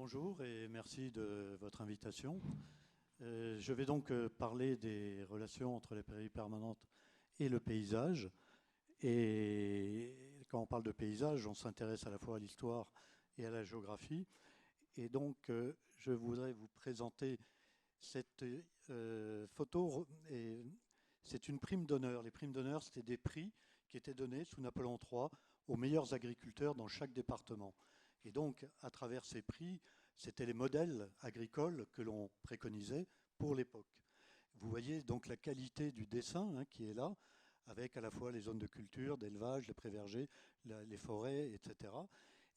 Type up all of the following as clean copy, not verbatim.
Bonjour et merci de votre invitation. Je vais donc parler des relations entre les prairies permanentes et le paysage. Et quand on parle de paysage, on s'intéresse à la fois à l'histoire et à la géographie. Et donc, je voudrais vous présenter cette photo. Et c'est une prime d'honneur. Les primes d'honneur, c'était des prix qui étaient donnés sous Napoléon III aux meilleurs agriculteurs dans chaque département. Et donc, à travers ces prix, c'était les modèles agricoles que l'on préconisait pour l'époque. Vous voyez donc la qualité du dessin qui est là, avec à la fois les zones de culture, d'élevage, les prés-vergers, les forêts, etc.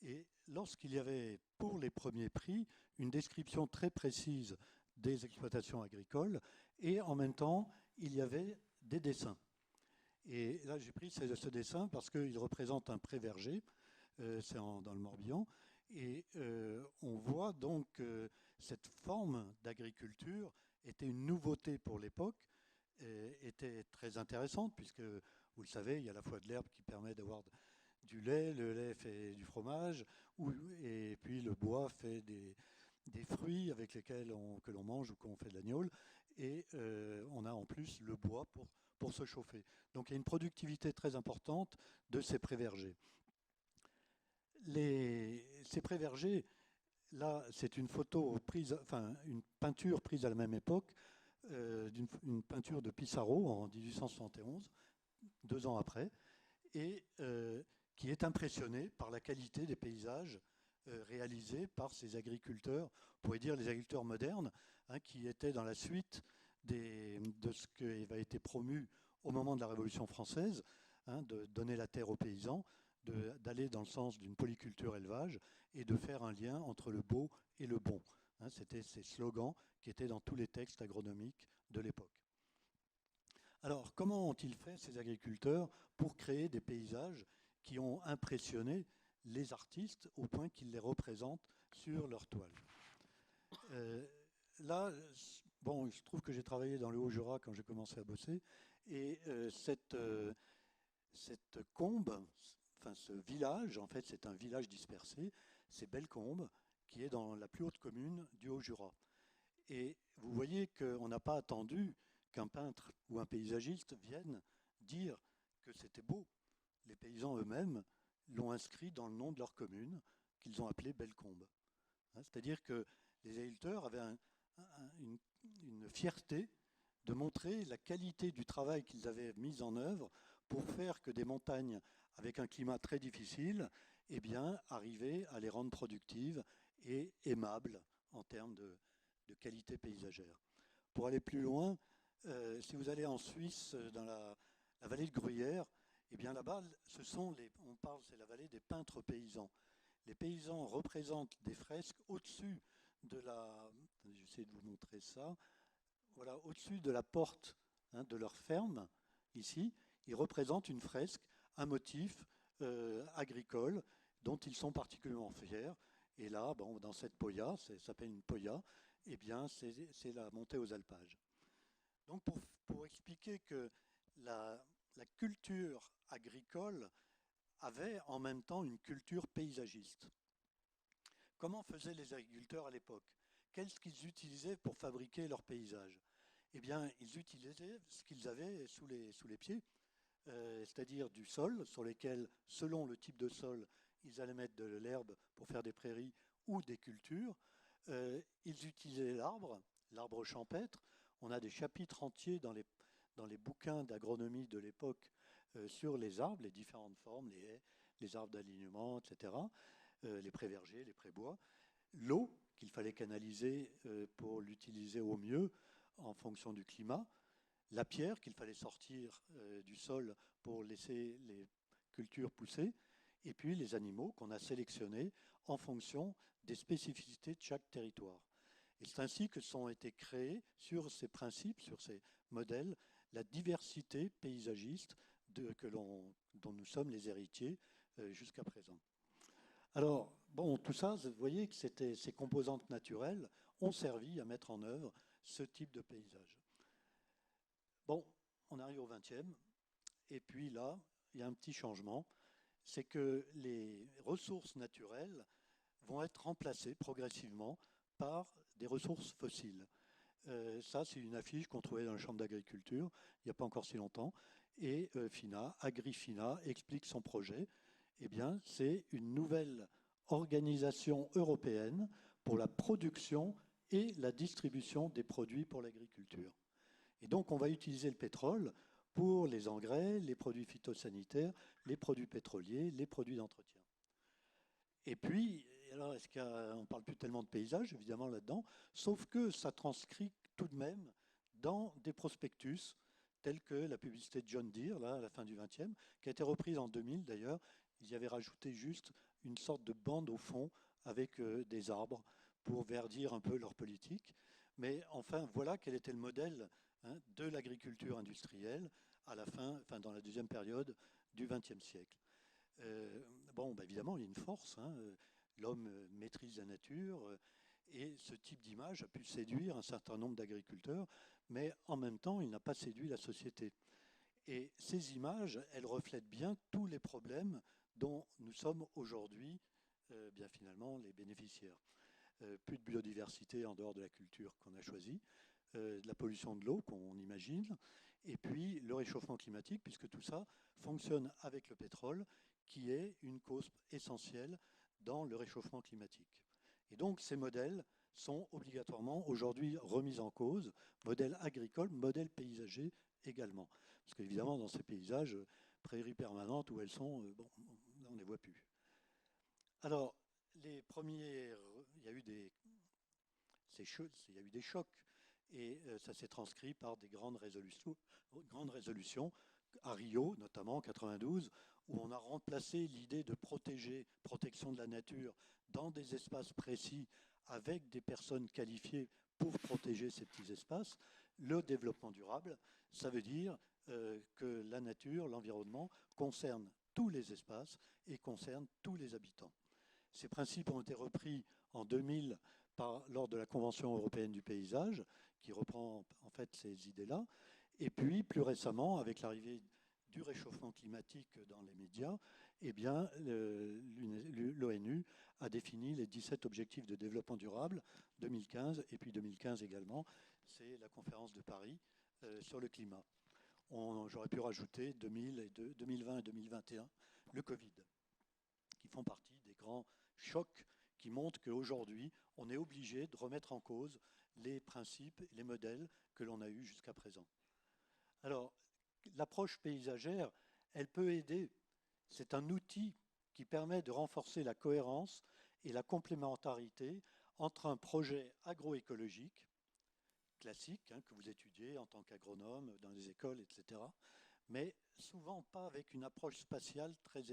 Et lorsqu'il y avait pour les premiers prix une description très précise des exploitations agricoles, et en même temps, il y avait des dessins. Et là, j'ai pris ce dessin parce qu'il représente un pré-verger, c'est dans le Morbihan, et on voit donc que cette forme d'agriculture était une nouveauté pour l'époque, était très intéressante, puisque, vous le savez, il y a à la fois de l'herbe qui permet d'avoir du lait, le lait fait du fromage, et puis le bois fait des fruits avec lesquels que l'on mange ou qu'on fait de l'agneau, et on a en plus le bois pour se chauffer. Donc il y a une productivité très importante de ces prés-vergers. Ces prés-vergers, là, c'est une photo prise, enfin une peinture prise à la même époque, une peinture de Pissarro en 1871, 2 ans après, et qui est impressionné par la qualité des paysages réalisés par ces agriculteurs, on pourrait dire les agriculteurs modernes, qui étaient dans la suite de ce qui a été promu au moment de la Révolution française, de donner la terre aux paysans, d'aller dans le sens d'une polyculture élevage et de faire un lien entre le beau et le bon. C'était ces slogans qui étaient dans tous les textes agronomiques de l'époque. Alors, comment ont-ils fait, ces agriculteurs, pour créer des paysages qui ont impressionné les artistes au point qu'ils les représentent sur leur toile? Là, bon, il se trouve que j'ai travaillé dans le Haut-Jura quand j'ai commencé à bosser, et cette combe, enfin ce village, en fait c'est un village dispersé, c'est Bellecombe, qui est dans la plus haute commune du Haut-Jura. Et vous voyez qu'on n'a pas attendu qu'un peintre ou un paysagiste vienne dire que c'était beau. Les paysans eux-mêmes l'ont inscrit dans le nom de leur commune, qu'ils ont appelé Bellecombe. C'est-à-dire que les agriculteurs avaient une fierté de montrer la qualité du travail qu'ils avaient mis en œuvre pour faire que des montagnes avec un climat très difficile, eh bien, arrivaient à les rendre productives et aimables en termes de qualité paysagère. Pour aller plus loin, si vous allez en Suisse, dans la vallée de Gruyère, eh bien là-bas, on parle, c'est la vallée des peintres paysans. Les paysans représentent des fresques au-dessus de la. J'essaie de vous montrer ça. Voilà, au-dessus de la porte de leur ferme, ici, ils représentent une fresque, un motif agricole dont ils sont particulièrement fiers. Et là, bon, dans cette poya, ça s'appelle une poya, eh bien, c'est la montée aux alpages. Donc, pour expliquer que la, la culture agricole avait en même temps une culture paysagiste. Comment faisaient les agriculteurs à l'époque? Qu'est-ce qu'ils utilisaient pour fabriquer leurs paysages? Eh bien, ils utilisaient ce qu'ils avaient sous les pieds, c'est-à-dire du sol, sur lesquels, selon le type de sol, ils allaient mettre de l'herbe pour faire des prairies ou des cultures. Ils utilisaient l'arbre champêtre. On a des chapitres entiers dans les bouquins d'agronomie de l'époque sur les arbres, les différentes formes, les haies, les arbres d'alignement, etc., les prés-vergers, les prés-bois. L'eau qu'il fallait canaliser pour l'utiliser au mieux en fonction du climat, la pierre qu'il fallait sortir du sol pour laisser les cultures pousser, et puis les animaux qu'on a sélectionnés en fonction des spécificités de chaque territoire. Et c'est ainsi que sont été créés, sur ces principes, sur ces modèles, la diversité paysagiste dont nous sommes les héritiers jusqu'à présent. Alors, bon, tout ça, vous voyez que ces composantes naturelles ont servi à mettre en œuvre ce type de paysage. Bon, on arrive au XXe, et puis là, il y a un petit changement, c'est que les ressources naturelles vont être remplacés progressivement par des ressources fossiles. Ça, c'est une affiche qu'on trouvait dans la Chambre d'agriculture il n'y a pas encore si longtemps. Et FINA, AgriFINA, explique son projet. Eh bien, c'est une nouvelle organisation européenne pour la production et la distribution des produits pour l'agriculture. Et donc, on va utiliser le pétrole pour les engrais, les produits phytosanitaires, les produits pétroliers, les produits d'entretien. Et puis, alors, est-ce qu'on ne parle plus tellement de paysage, évidemment, là-dedans, sauf que ça transcrit tout de même dans des prospectus, tels que la publicité de John Deere, là, à la fin du XXe, qui a été reprise en 2000 d'ailleurs. Ils y avaient rajouté juste une sorte de bande au fond avec des arbres pour verdir un peu leur politique. Mais enfin, voilà quel était le modèle de l'agriculture industrielle à la fin, enfin, dans la deuxième période du XXe siècle. Bon, bah évidemment, il y a une force. L'homme maîtrise la nature et ce type d'image a pu séduire un certain nombre d'agriculteurs, mais en même temps, il n'a pas séduit la société. Et ces images, elles reflètent bien tous les problèmes dont nous sommes aujourd'hui, bien finalement, les bénéficiaires. Plus de biodiversité en dehors de la culture qu'on a choisie, de la pollution de l'eau qu'on imagine, et puis le réchauffement climatique, puisque tout ça fonctionne avec le pétrole, qui est une cause essentielle dans le réchauffement climatique. Et donc ces modèles sont obligatoirement aujourd'hui remis en cause, modèle agricole, modèle paysager également. Parce qu'évidemment, dans ces paysages, prairies permanentes où elles sont, bon, on ne les voit plus. Alors, les premiers, il y a eu des chocs, et ça s'est transcrit par des grandes résolutions, à Rio, notamment en 92, où on a remplacé l'idée de protection de la nature dans des espaces précis avec des personnes qualifiées pour protéger ces petits espaces. Le développement durable, ça veut dire que la nature, l'environnement, concerne tous les espaces et concerne tous les habitants. Ces principes ont été repris en 2000 lors de la Convention européenne du paysage, qui reprend en fait ces idées-là. Et puis, plus récemment, avec l'arrivée du réchauffement climatique dans les médias, eh bien, l'ONU a défini les 17 objectifs de développement durable 2015, et puis 2015 également, c'est la conférence de Paris sur le climat. J'aurais pu rajouter 2020 et 2021, le Covid, qui font partie des grands chocs qui montrent qu'aujourd'hui, on est obligé de remettre en cause les principes et les modèles que l'on a eus jusqu'à présent. Alors, l'approche paysagère, elle peut aider. C'est un outil qui permet de renforcer la cohérence et la complémentarité entre un projet agroécologique classique, que vous étudiez en tant qu'agronome dans les écoles, etc., mais souvent pas avec une approche spatiale très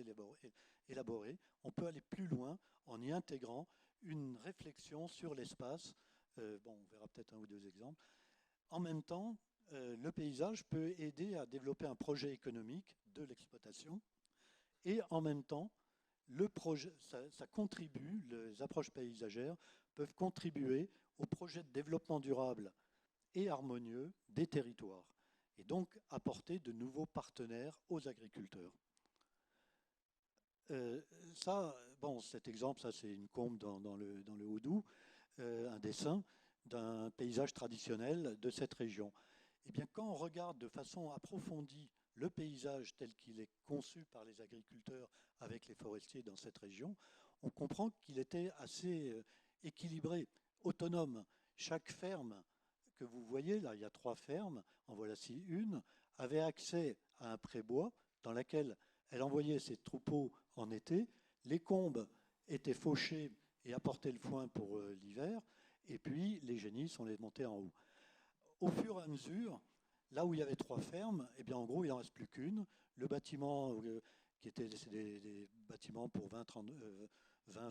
élaborée. On peut aller plus loin en y intégrant une réflexion sur l'espace. Bon, on verra peut-être un ou deux exemples. En même temps, le paysage peut aider à développer un projet économique de l'exploitation et en même temps, ça contribue, les approches paysagères peuvent contribuer au projet de développement durable et harmonieux des territoires et donc apporter de nouveaux partenaires aux agriculteurs. Cet exemple, ça c'est une combe dans le Haut-Doubs, un dessin d'un paysage traditionnel de cette région. Eh bien, quand on regarde de façon approfondie le paysage tel qu'il est conçu par les agriculteurs avec les forestiers dans cette région, on comprend qu'il était assez équilibré, autonome. Chaque ferme que vous voyez, là, il y a 3 fermes, en voici une, avait accès à un prébois dans lequel elle envoyait ses troupeaux en été. Les combes étaient fauchées et apportaient le foin pour l'hiver, et puis les génisses, on les montait en haut. Au fur et à mesure, là où il y avait 3 fermes, eh bien, en gros, il n'en reste plus qu'une. Le bâtiment, qui était des bâtiments pour 20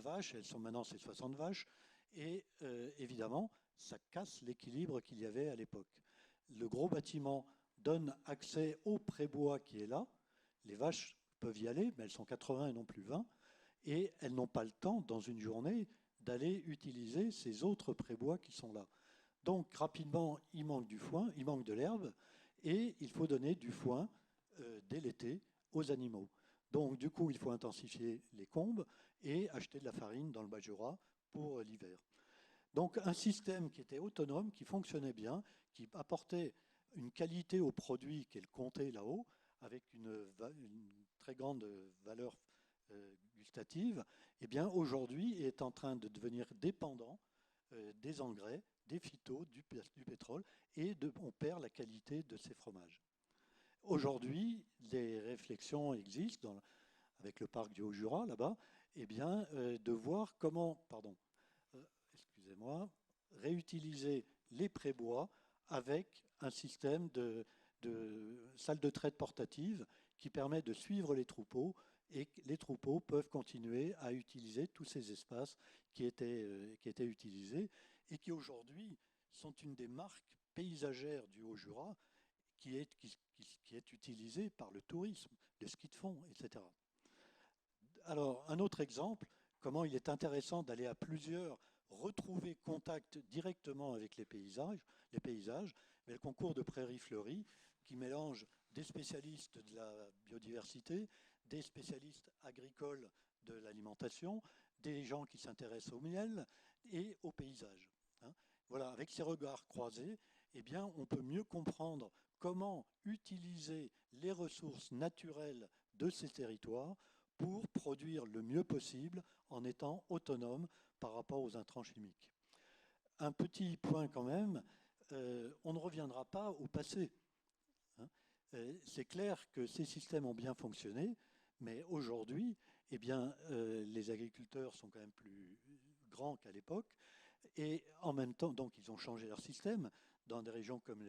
vaches, elles sont maintenant c'est 60 vaches, et évidemment, ça casse l'équilibre qu'il y avait à l'époque. Le gros bâtiment donne accès au prébois qui est là. Les vaches peuvent y aller, mais elles sont 80 et non plus 20, et elles n'ont pas le temps, dans une journée, d'aller utiliser ces autres prébois qui sont là. Donc, rapidement, il manque du foin, il manque de l'herbe, et il faut donner du foin dès l'été aux animaux. Donc, du coup, il faut intensifier les combes et acheter de la farine dans le Bas-Jura pour l'hiver. Donc, un système qui était autonome, qui fonctionnait bien, qui apportait une qualité au produit qu'elle comptait là-haut, avec une très grande valeur gustative, eh bien, aujourd'hui est en train de devenir dépendant des engrais, des phytos, du pétrole, et on perd la qualité de ces fromages. Aujourd'hui, des réflexions existent avec le parc du Haut-Jura, là-bas, eh bien, de voir comment, excusez-moi, réutiliser les prébois avec un système de salle de traite portative qui permet de suivre les troupeaux, et les troupeaux peuvent continuer à utiliser tous ces espaces qui étaient utilisés et qui aujourd'hui sont une des marques paysagères du Haut-Jura qui est utilisée par le tourisme, le ski de fond, etc. Alors, un autre exemple, comment il est intéressant d'aller à plusieurs, retrouver contact directement avec les paysages, mais le concours de Prairies Fleuries, qui mélange des spécialistes de la biodiversité, des spécialistes agricoles de l'alimentation, des gens qui s'intéressent au miel et au paysage. Voilà, avec ces regards croisés, eh bien, on peut mieux comprendre comment utiliser les ressources naturelles de ces territoires pour produire le mieux possible en étant autonome par rapport aux intrants chimiques. Un petit point quand même, on ne reviendra pas au passé. C'est clair que ces systèmes ont bien fonctionné, mais aujourd'hui, eh bien, les agriculteurs sont quand même plus grands qu'à l'époque, et en même temps, donc ils ont changé leur système. Dans des régions comme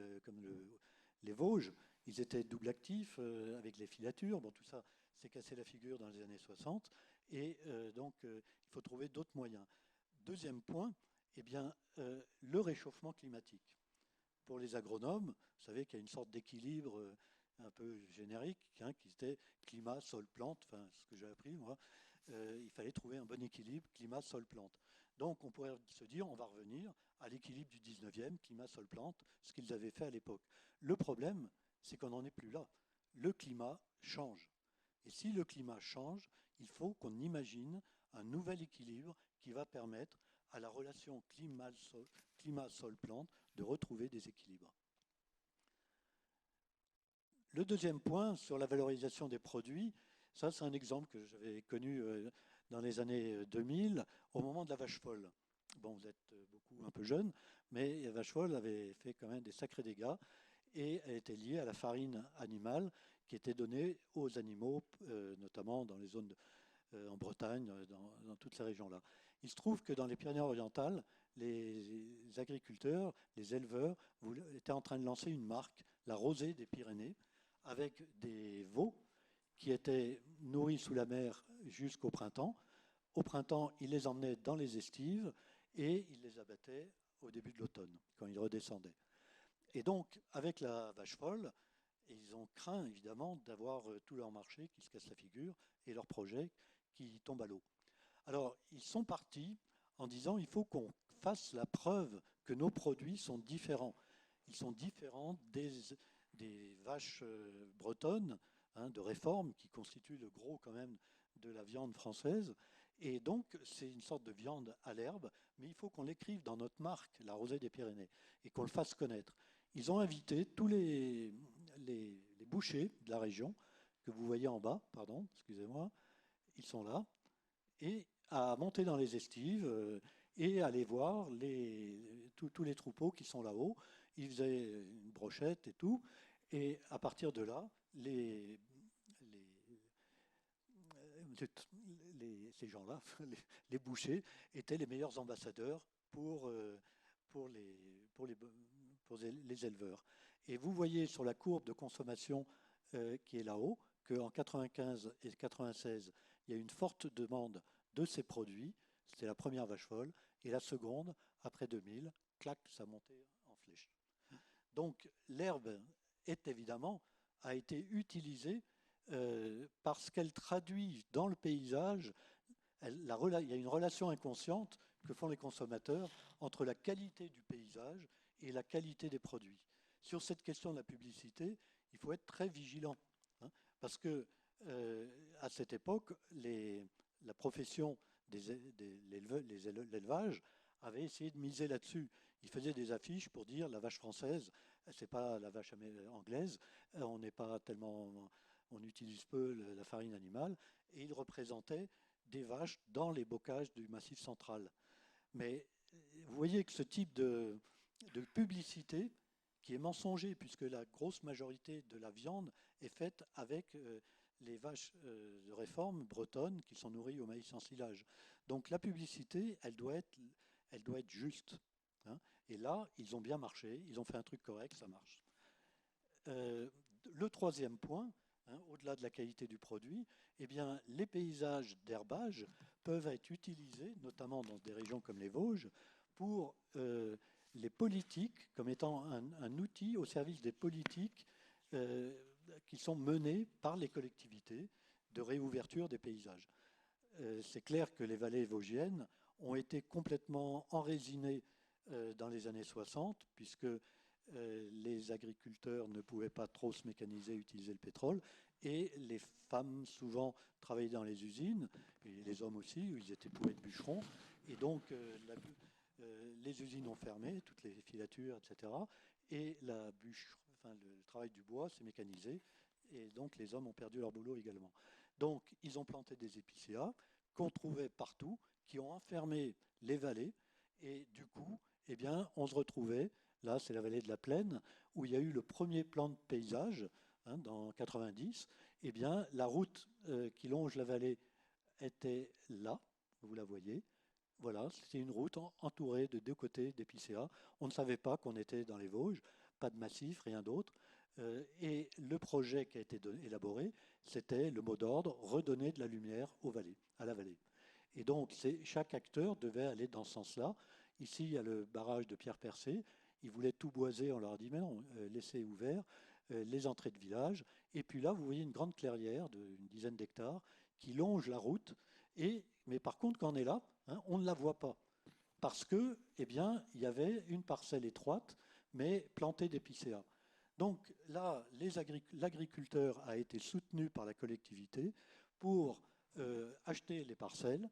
les Vosges, ils étaient double actifs avec les filatures. Bon, tout ça s'est cassé la figure dans les années 60. Et donc, il faut trouver d'autres moyens. Deuxième point, eh bien, le réchauffement climatique. Pour les agronomes, vous savez qu'il y a une sorte d'équilibre un peu générique, qui était climat, sol, plante, enfin, ce que j'ai appris, moi. Il fallait trouver un bon équilibre climat, sol, plante. Donc, on pourrait se dire, on va revenir à l'équilibre du 19e, climat, sol, plante, ce qu'ils avaient fait à l'époque. Le problème, c'est qu'on n'en est plus là. Le climat change. Et si le climat change, il faut qu'on imagine un nouvel équilibre qui va permettre à la relation climat-sol-plante de retrouver des équilibres. Le deuxième point sur la valorisation des produits, ça c'est un exemple que j'avais connu dans les années 2000, au moment de la vache folle. Bon, vous êtes beaucoup un peu jeunes, mais la vache folle avait fait quand même des sacrés dégâts et elle était liée à la farine animale qui était donnée aux animaux, notamment dans les zones en Bretagne, dans toutes ces régions-là. Il se trouve que dans les Pyrénées-Orientales, les agriculteurs, les éleveurs étaient en train de lancer une marque, la Rosée des Pyrénées, avec des veaux qui étaient nourris sous la mer jusqu'au printemps. Au printemps, ils les emmenaient dans les estives et ils les abattaient au début de l'automne, quand ils redescendaient. Et donc, avec la vache folle, ils ont craint évidemment d'avoir tout leur marché qui se casse la figure et leur projet qui tombe à l'eau. Alors, ils sont partis en disant il faut qu'on fasse la preuve que nos produits sont différents. Ils sont différents des vaches bretonnes de réforme qui constituent le gros quand même de la viande française. Et donc, c'est une sorte de viande à l'herbe, mais il faut qu'on l'écrive dans notre marque, la Rosée des Pyrénées, et qu'on le fasse connaître. Ils ont invité tous les bouchers de la région, que vous voyez en bas, pardon, excusez-moi, ils sont là, et à monter dans les estives et à aller voir tous les troupeaux qui sont là-haut. Ils faisaient une brochette et tout, et à partir de là, ces gens-là, les bouchers, étaient les meilleurs ambassadeurs pour les éleveurs. Et vous voyez sur la courbe de consommation qui est là-haut qu'en 95 et 96, il y a une forte demande de ces produits. C'était la première vache folle. Et la seconde, après 2000, clac, ça montait en flèche. Donc l'herbe est évidemment, a été utilisée parce qu'elle traduit dans le paysage, il y a une relation inconsciente que font les consommateurs entre la qualité du paysage et la qualité des produits. Sur cette question de la publicité, il faut être très vigilant, parce que à cette époque, la profession l'élevage avait essayé de miser là-dessus. Ils faisaient des affiches pour dire la vache française, c'est pas la vache anglaise, on n'est pas tellement, on utilise peu la farine animale, et ils représentaient des vaches dans les bocages du Massif central. Mais vous voyez que ce type de publicité qui est mensonger, puisque la grosse majorité de la viande est faite avec les vaches de réforme bretonnes qui sont nourries au maïs en silage. Donc la publicité, elle doit être juste. Hein. Et là, ils ont bien marché, ils ont fait un truc correct, ça marche. Le troisième point, hein, au-delà de la qualité du produit, eh bien, les paysages d'herbage peuvent être utilisés, notamment dans des régions comme les Vosges, pour les politiques, comme étant un outil au service des politiques qui sont menées par les collectivités de réouverture des paysages. C'est clair que les vallées vosgiennes ont été complètement enraisinées dans les années 60, puisque les agriculteurs ne pouvaient pas trop se mécaniser, utiliser le pétrole, et les femmes souvent travaillaient dans les usines, et les hommes aussi, où ils étaient pouvets de bûcherons, et donc les usines ont fermé, toutes les filatures, etc., et le travail du bois s'est mécanisé, et donc les hommes ont perdu leur boulot également. Donc ils ont planté des épicéas qu'on trouvait partout, qui ont enfermé les vallées, et du coup, eh bien, on se retrouvait, là c'est la vallée de la Plaine, où il y a eu le premier plan de paysage, hein, dans 90, eh bien, la route qui longe la vallée était là, vous la voyez. Voilà, c'était une route entourée de deux côtés d'épicéas. On ne savait pas qu'on était dans les Vosges, pas de massif, rien d'autre. Et le projet qui a été élaboré, c'était le mot d'ordre, redonner de la lumière aux vallées, à la vallée. Et donc, chaque acteur devait aller dans ce sens-là. Ici, il y a le barrage de Pierre-Percé. Ils voulaient tout boiser, on leur a dit, mais non, laissez ouvert les entrées de village. Et puis là, vous voyez une grande clairière d'une dizaine d'hectares qui longe la route. Mais par contre, quand on est là, hein, on ne la voit pas. Parce que, eh bien, il y avait une parcelle étroite, mais plantée d'épicéas. Donc là, l'agriculteur a été soutenu par la collectivité pour acheter les parcelles,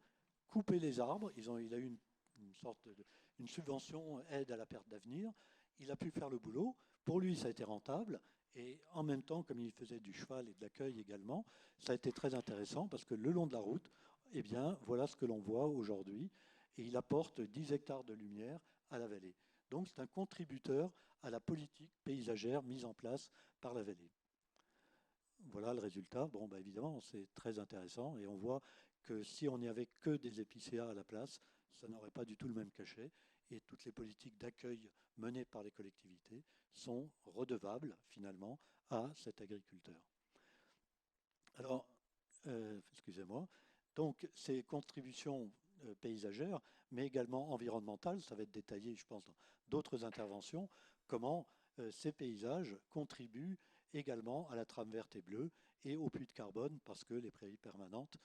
couper les arbres. Il a eu une sorte une subvention aide à la perte d'avenir. Il a pu faire le boulot. Pour lui, ça a été rentable. Et en même temps, comme il faisait du cheval et de l'accueil également, ça a été très intéressant parce que le long de la route, eh bien, voilà ce que l'on voit aujourd'hui. Et il apporte 10 hectares de lumière à la vallée. Donc c'est un contributeur à la politique paysagère mise en place par la vallée. Voilà le résultat. Bon, bah évidemment, c'est très intéressant et on voit que si on n'y avait que des épicéas à la place, ça n'aurait pas du tout le même cachet et toutes les politiques d'accueil menées par les collectivités sont redevables finalement à cet agriculteur. Alors, excusez-moi, donc ces contributions paysagères, mais également environnementales, ça va être détaillé, je pense, dans d'autres interventions, comment ces paysages contribuent également à la trame verte et bleue et au puits de carbone, parce que les prairies permanentes,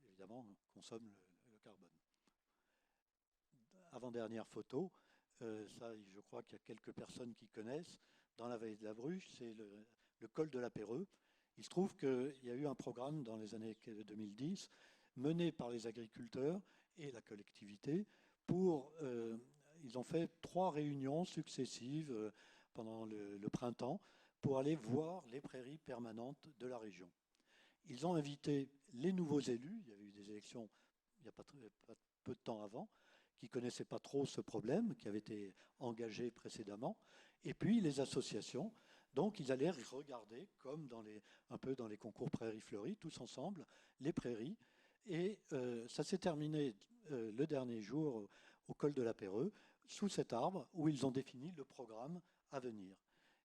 évidemment, consomment le carbone. Avant-dernière photo, ça, je crois qu'il y a quelques personnes qui connaissent, dans la vallée de la Bruche, c'est le col de la Péreux. Il se trouve qu'il y a eu un programme dans les années 2010 mené par les agriculteurs et la collectivité ils ont fait 3 réunions successives pendant le printemps pour aller voir les prairies permanentes de la région. Ils ont invité les nouveaux élus, il y a eu des élections il n'y a pas peu de temps avant, qui ne connaissaient pas trop ce problème, qui avait été engagé précédemment, et puis les associations. Donc ils allaient regarder, comme un peu dans les concours Prairies Fleuries, tous ensemble, les prairies. Et ça s'est terminé le dernier jour au col de la Péreux, sous cet arbre, où ils ont défini le programme à venir.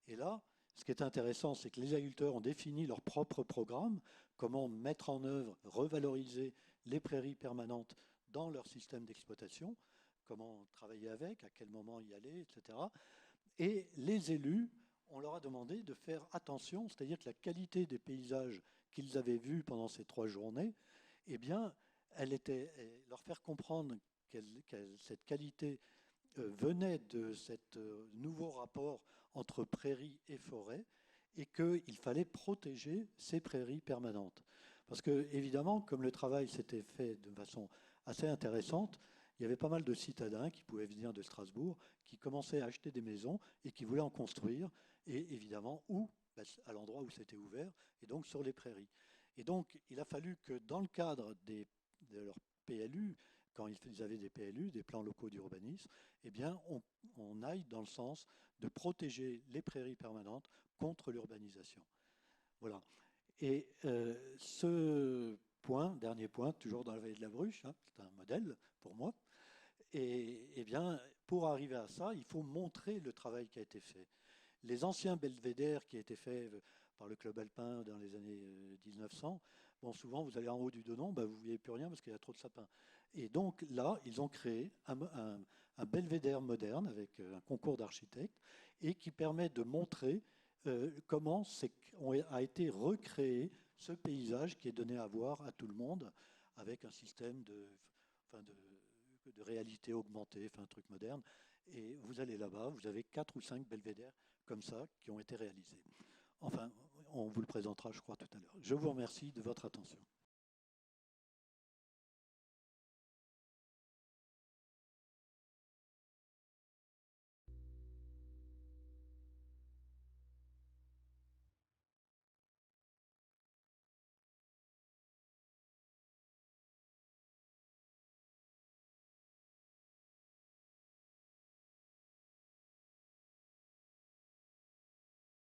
Et là, ce qui est intéressant, c'est que les agriculteurs ont défini leur propre programme, comment mettre en œuvre, revaloriser les prairies permanentes dans leur système d'exploitation, comment travailler avec, à quel moment y aller, etc. Et les élus, on leur a demandé de faire attention, c'est-à-dire que la qualité des paysages qu'ils avaient vus pendant ces 3 journées, eh bien, leur faire comprendre que cette qualité venait de ce nouveau rapport entre prairies et forêts et qu'il fallait protéger ces prairies permanentes. Parce que, évidemment, comme le travail s'était fait de façon assez intéressante, il y avait pas mal de citadins qui pouvaient venir de Strasbourg, qui commençaient à acheter des maisons et qui voulaient en construire, et évidemment, où? Ben, à l'endroit où c'était ouvert, et donc sur les prairies. Et donc, il a fallu que dans le cadre de leur PLU, quand ils avaient des PLU, des plans locaux d'urbanisme, eh bien, on aille dans le sens de protéger les prairies permanentes contre l'urbanisation. Voilà. Et ce point, dernier point, toujours dans la vallée de la Bruche, hein, c'est un modèle pour moi. Et eh bien, pour arriver à ça, il faut montrer le travail qui a été fait. Les anciens belvédères qui a été faits par le club alpin dans les années 1900, bon, souvent vous allez en haut du Donon, ben, vous ne voyez plus rien parce qu'il y a trop de sapins. Et donc là, ils ont créé un belvédère moderne avec un concours d'architectes et qui permet de montrer comment a été recréé ce paysage qui est donné à voir à tout le monde avec un système enfin de réalité augmentée, enfin un truc moderne. Et vous allez là-bas, vous avez 4 ou 5 belvédères comme ça qui ont été réalisés. Enfin, on vous le présentera, je crois, tout à l'heure. Je vous remercie de votre attention.